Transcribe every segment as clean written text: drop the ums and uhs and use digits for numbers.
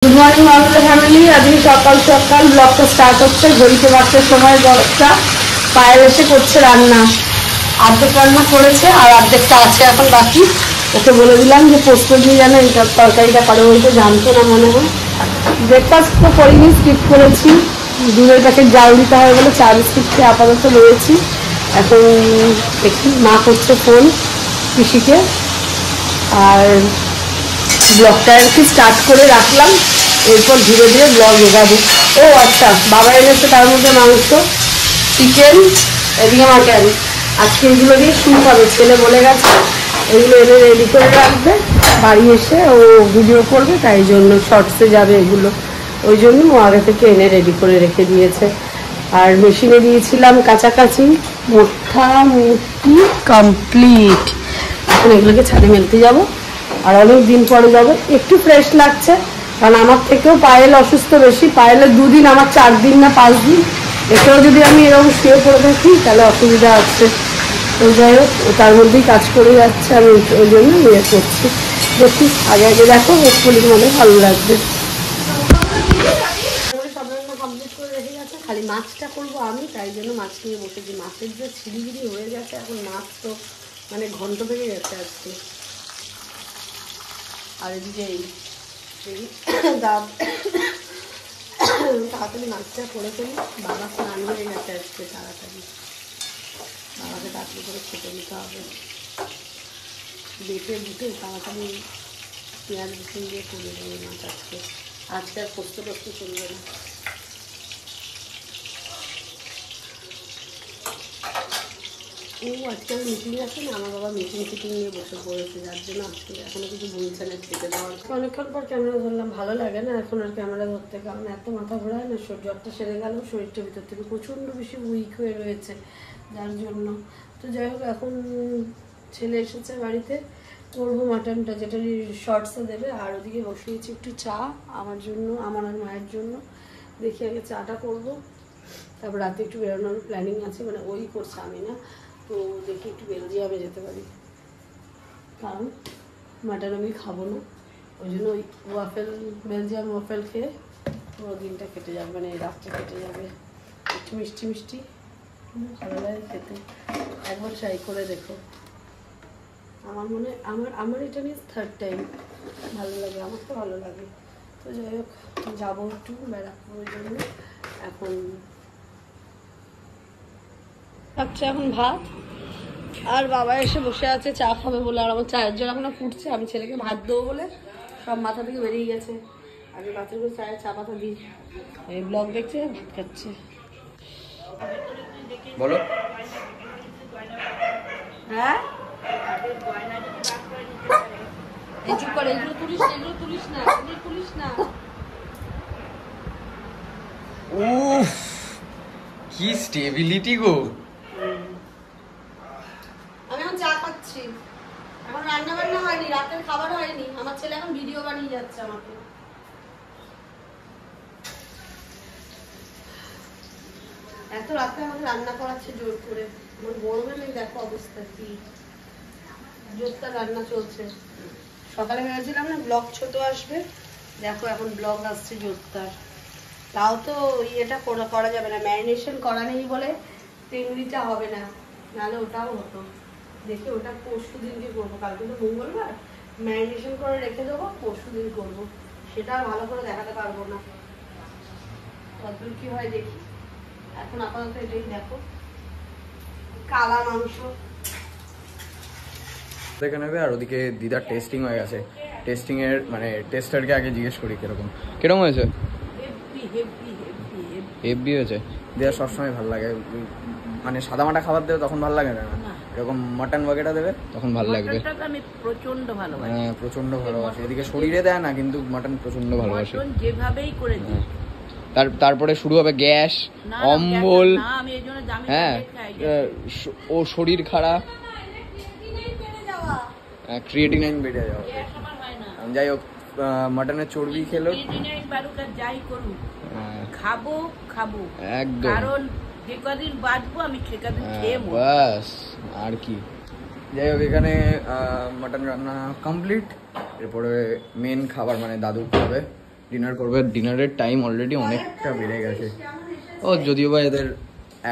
Good morning मामला family. अभी सकाल सकाल ब्लगটা स्टार्ट হচ্ছে। ঘড়িতে বাজছে সময় 10টা। পায়েল এসে করছে রান্না। অর্ধেক রান্না করেছে আর অর্ধেকটা আছে এখন বাকি। ওকে বলে দিলাম যে পোস্ত দিয়ে যেন এই তরকারিটা করে, ওই তো জানতো না মনে হয়। ব্রেকফাস্ট তো করিনি, স্কিপ করেছি। দুধের প্যাকেট জাল দিতে হবে বলে চা বিস্কুট খেয়ে আপাতত রয়েছি। এখন দেখি মা করছে ফোন পিসিকে। আর ব্লগটা আর কি স্টার্ট করে রাখলাম, এরপর ধীরে ধীরে ব্লগ এগাবো। ও আচ্ছা, বাবা এনেছে তার মধ্যে মাংস, চিকেন, এদিকে মাটন। আজকে এগুলো দিয়ে শুরু হবে। ছেলে বলে গেছে এগুলো এনে রেডি করে রাখবে, বাড়ি এসে ও ভিডিও করবে, তাই জন্য শর্টসে যাবে এগুলো। ওই জন্য ও আগে থেকে এনে রেডি করে রেখে দিয়েছে। আর মেশিনে দিয়েছিলাম কাছাকাছি, মোটামুটি কমপ্লিট। এখন এগুলোকে ছাদে মেলতে যাবো, আর অনেক দিন পরে যাবে। একটু ফ্রেশ লাগছে, কারণ আমার থেকেও পায়েল অসুস্থ বেশি। পায়েলের 2 দিন, আমার 4 দিন না 5 দিন। এতেও যদি আমি এরকম শুয়ে পড়ে থাকি তাহলে অসুবিধা আছে। তো যাই হোক, তার মধ্যেই কাজ করে যাচ্ছে, আমি ওই জন্য ইয়ে করছি। দেখি আগে আগে দেখো, হোপফুলি মনে ভালো লাগবে। সব রান্না কমপ্লিট করে রেখে গেছে, খালি মাছটা করবো আমি, তাই জন্য মাছ নিয়ে বসেছি। মাছের যে ছিড়িগিরি হয়ে গেছে, এখন মাছ তো মানে ঘন্ট থেকে গেছে আজকে। আর এদিকে তাড়াতাড়ি মাছটা করে ফেলি। বাবা স্নান হয়ে গেছে আজকে তাড়াতাড়ি, বাবাকে তাড়াতাড়ি করে খেতে নিতে হবে। বেটে বুটে তাড়াতাড়ি পেঁয়াজ রসুন দিয়ে করে দেবে মাছ আজকে। আজকে আর পোস্ত টোস্ত চলবে না। আজকে মিটিং আছে না, আমার বাবা মিটিং ফিটিং নিয়ে বসে পড়েছে, যার জন্য আজকে এখনো কিছু বলছে না খেতে দেওয়ার। অনেকক্ষণ পর ক্যামেরা ধরলাম, ভালো লাগে না এখন আর ক্যামেরা ধরতে, কারণ এত মাথা ঘোরায় না। জ্বরটা সেরে গেল, শরীরটা ভিতর থেকে প্রচণ্ড বেশি উইক হয়ে রয়েছে, যার জন্য। তো যাই হোক, এখন ছেলে এসেছে বাড়িতে, করবো মাটনটা, যেটা শর্টসে দেবে। আর ওদিকে বসিয়েছি একটু চা আমার জন্য, আমার আর মায়ের জন্য। দেখি আগে চাটা করবো, তারপর রাতে একটু বেরোনোর প্ল্যানিং আছে, মানে ওই করছে, আমি না। তো দেখি একটু বেলজিয়ামে যেতে পারি, কারণ মাটন আমি খাবো না। ওই জন্য ওই বেলজিয়াম ওয়াফেল খেয়ে পুরো দিনটা কেটে যাবে, মানে রাতটা কেটে যাবে। একটু মিষ্টি মিষ্টি ভালো লাগে খেতে, একবার ট্রাই করে দেখো। আমার মনে আমার এটা নিয়ে 3rd টাইম, ভালো লাগে, আমার তো ভালো লাগে। তো যাই হোক, যাবো একটু ব্যারাকপুরের জন্য। এখন খাচ্ছে এখন ভাত, আর বাবা এসে বসে আছে চা খাবে বলে। আর আমার চায়ের জল এখনো ফুটছে, আমি ছেলেকে ভাত দেবো বলে সব মাথা থেকে বেরিয়ে গেছে। আগে বাচ্চার করে চায়ের চা পাতা দিই, এই ব্লগ দেখছে, ভাত খাচ্ছে। বলো। হ্যাঁ, এই চুপ করে, এগুলো তুলিস না, এগুলো তুলিস না। উফ, কি স্টেবিলিটি গো। আমি এখন চা খাচ্ছি, এখন রান্না বান্না হয়নি, রাতের খাবার হয়নি। আমার ছেলে এখন ভিডিও বানিয়ে যাচ্ছে আমাকে। এত রাতে আমাকে রান্না করাচ্ছে জোর করে। আমার বড় মেয়ে দেখো অবস্থা কি, জোরদার রান্না চলছে। সকালে ভেবেছিলাম না ব্লগ ছোট আসবে, দেখো এখন ব্লগ আসছে জোরদার। তাও তো ইয়েটা করা যাবে না, ম্যারিনেশন করা নেই বলে চিংড়িটা হবে না, নাহলে ওটাও হতো। দেখি ওটা পরশু দিনকে করবো, কালকে তো মঙ্গলবার, ম্যারিনেশন করে রেখে দেবো, পরশু দিন করবো। সেটা আর ভালো করে দেখাতে পারবো না, কতদূর কি হয় দেখি। এখন আপাতত এটাই দেখো, কালা মাংস দেখে নেবে। আর ওদিকে দিদার টেস্টিং হয়ে গেছে। টেস্টিং এর মানে টেস্টারকে আগে জিজ্ঞেস করি কিরকম হয়েছে। হেভি হয়েছে। দিদা সবসময় ভালো লাগে, মানে সাদামাটা খাবার দেবে তখন ভালো লাগে না, এরকম মাটন বাগেটা দেবে তখন ভালো লাগবে। আমি প্রচন্ড ভালোবাসি। হ্যাঁ, প্রচন্ড ভালোবাসি। এদিকে শরীরে দেয় না, কিন্তু মাটন প্রচন্ড ভালোবাসি। যেভাবেই করে দিই। তারপরে শুরু হবে গ্যাস, অম্বল। হ্যাঁ, ও শরীর খারাপ, ক্রিয়েটিনাইন বেড়ে যাওয়া। যাই হোক, মাটনের চর্বি খেলো, যাই করুক খাবো একদম, কারণ যে কদিন বাঁচবো আমি সে কদিন খেয়ে বাস, আর কি। যাই হোক, এখানে মাটন রান্না কমপ্লিট। এরপরে মেন খাবার মানে দাদু খাবে, ডিনার করবে। ডিনারের টাইম অলরেডি অনেকটা বেড়ে গেছে। ও যদিও বা এদের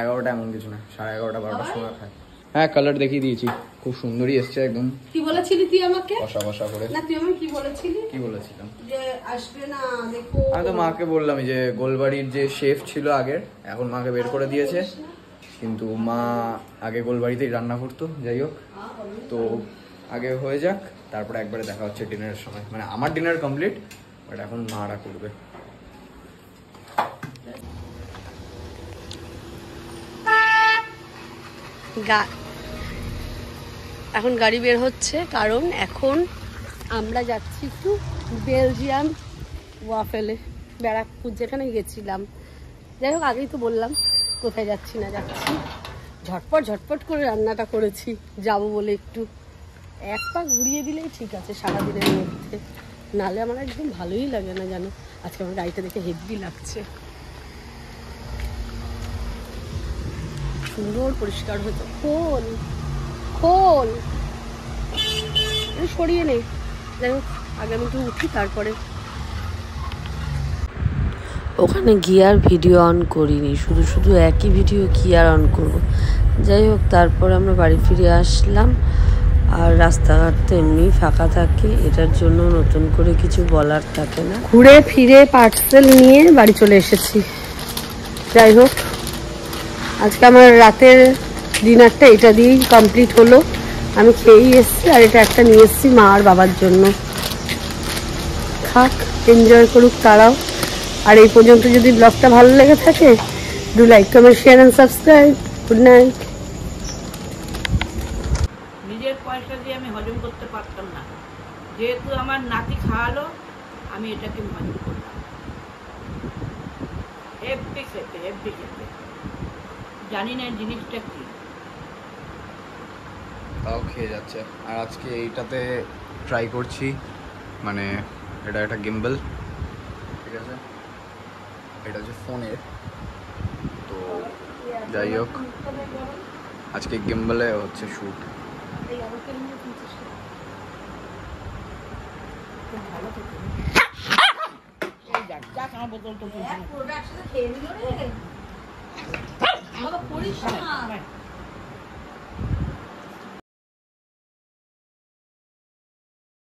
11টা এমন কিছু না, 11:30 12টার সময় খায়। হ্যাঁ কালার দেখিয়ে দিয়েছি, খুব সুন্দরই এসছে একদম। কি বলেছিলি তুই আমাকে? কষা কষা করে। না তুই আমাকে কি বলেছিলি? কি বলেছিলাম? যে আসবে না দেখো। আমি তো মাকে বললাম যে গোলবাড়ির যে শেফ ছিল আগের, এখন মাকে বের করে দিয়েছে, কিন্তু মা আগে গোলবাড়িতেই রান্না করতো। যাই হোক, তো আগে হয়ে যাক, তারপরে একবারে দেখা হচ্ছে ডিনারের সময়। মানে আমার ডিনার কমপ্লিট, বাট এখন মারা করবে। এখন গাড়ি বের হচ্ছে, কারণ এখন আমরা যাচ্ছি একটু বেলজিয়াম ওয়াফেলে, ব্যারাকপুর যেখানে গেছিলাম। যাই হোক, আগেই তো বললাম কোথায় যাচ্ছি না যাচ্ছি। ঝটপট করে রান্নাটা করেছি, যাব বলে একটু এক পা ঘুরিয়ে দিলেই ঠিক আছে সারাদিনের মধ্যে, নাহলে আমার একদম ভালোই লাগে না জানো। আজকে আমার গাড়িটা দেখে হেভি লাগছে, সুন্দর পরিষ্কার হয়েছে। খোল সরিয়ে নেই। যাই হোক, আগে আমি একটু উঠি, তারপরে ওখানে গিয়ে আর ভিডিও অন করিনি, শুধু একই ভিডিও কি আর অন করব। যাই হোক, তারপর আমরা বাড়ি ফিরে আসলাম। আর রাস্তাঘাট তো এমনি ফাঁকা থাকে, এটার জন্য নতুন করে কিছু বলার থাকে না। ঘুরে ফিরে পার্সেল নিয়ে বাড়ি চলে এসেছি। যাই হোক, আজকে আমার রাতের ডিনারটা এটা দিয়েই কমপ্লিট হলো। আমি খেয়েই এসেছি, আর এটা একটা নিয়ে এসেছি মা আর বাবার জন্য। খাক, এনজয় করুক তারাও। আর এই পর্যন্ত যদি ব্লগটা ভালো লেগে থাকে, do like, comment, share and subscribe. Good night. নিজের পয়সা দিয়ে আমি হজম করতে পারতাম না, যেহেতু আমার নাতি খাওয়ালো আমি এটাকে হজম করলাম। হেব্বি খেতে জানি না জিনিসটা কি, তাও খেয়ে যাচ্ছে। আর আজকে এইটাতে ট্রাই করছি, মানে এটা একটা গিম্বল, ঠিক আছে, এটা হচ্ছে ফোনের। তো যাই হোক, আজকে গিম্বলে হচ্ছে শ্যুট। আমার বোতলটা